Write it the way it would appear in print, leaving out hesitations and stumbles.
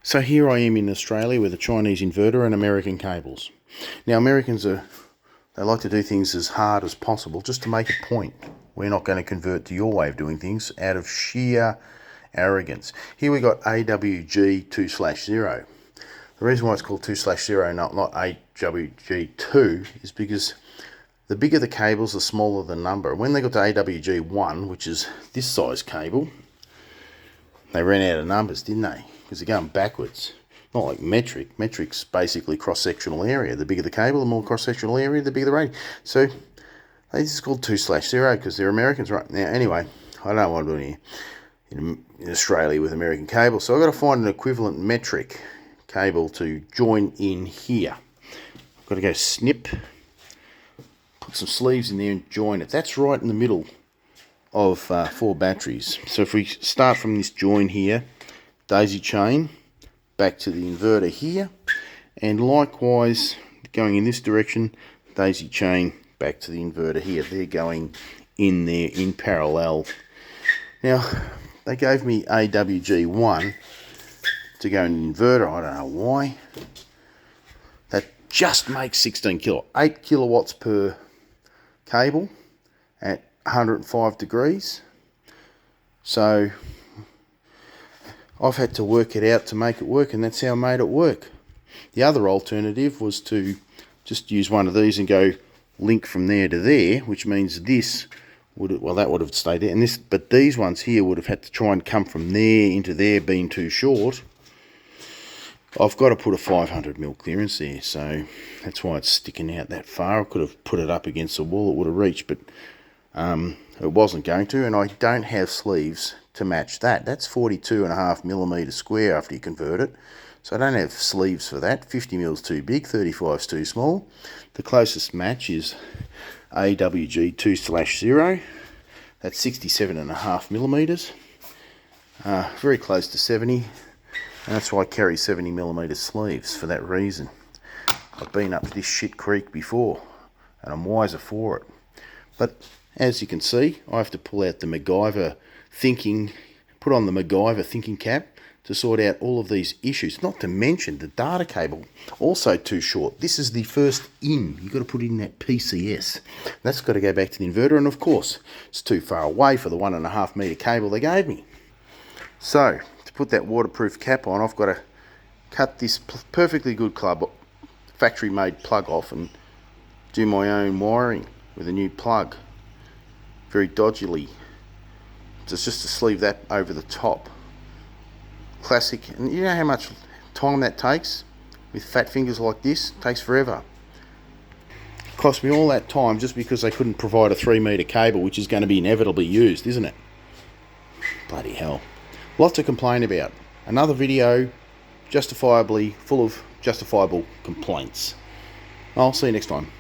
So here I am in Australia with a Chinese inverter and American cables. Now Americans they like to do things as hard as possible just to make a point. We're not going to convert to your way of doing things out of sheer arrogance. Here we got AWG 2/0. The reason why it's called 2/0, not AWG 2, is because the bigger the cables, the smaller the number. When they got to AWG 1, which is this size cable, they ran out of numbers, didn't they? Because they're going backwards. Not like metric. Metric's basically cross-sectional area. The bigger the cable, the more cross-sectional area, the bigger the radius. So this is called 2/0 because they're Americans, right? Now, anyway, I don't know what I'm doing here in Australia with American cable. So I've got to find an equivalent metric cable to join in here. I've got to go snip, put some sleeves in there and join it. That's right in the middle of 4 batteries. So if we start from this join here, daisy chain back to the inverter here, and likewise going in this direction, daisy chain back to the inverter here. They're going in there in parallel. Now they gave me AWG1 to go in the inverter. I don't know why. That just makes 16 kilowatt, 8 kilowatts per cable at 105 degrees. So I've had to work it out to make it work, and that's how I made it work. The other alternative was to just use one of these and go link from there to there, which means this would, well, that would have stayed there, and this, but these ones here would have had to try and come from there into there, being too short. I've got to put a 500mm clearance there, so that's why it's sticking out that far. I could have put it up against the wall, it would have reached, but it wasn't going to, and I don't have sleeves to match that. That's 42.5mm square after you convert it, so I don't have sleeves for that. 50mm is too big, 35 is too small. The closest match is AWG 2/0. That's 67.5mm, very close to 70, and that's why I carry 70mm sleeves for that reason. I've been up this shit creek before, and I'm wiser for it. But as you can see, I have to pull out the MacGyver thinking, put on the MacGyver thinking cap to sort out all of these issues. Not to mention the data cable, also too short. This is the first in. You've got to put in that PCS. That's got to go back to the inverter, and of course, it's too far away for the 1.5 meter cable they gave me. So, to put that waterproof cap on, I've got to cut this perfectly good factory-made plug off and do my own wiring with a new plug. Very dodgily. It's just to sleeve that over the top. Classic. And you know how much time that takes with fat fingers like this? It takes forever. It cost me all that time just because they couldn't provide a 3 meter cable, which is going to be inevitably used, isn't it? Bloody hell. Lot to complain about. Another video justifiably full of justifiable complaints. I'll see you next time.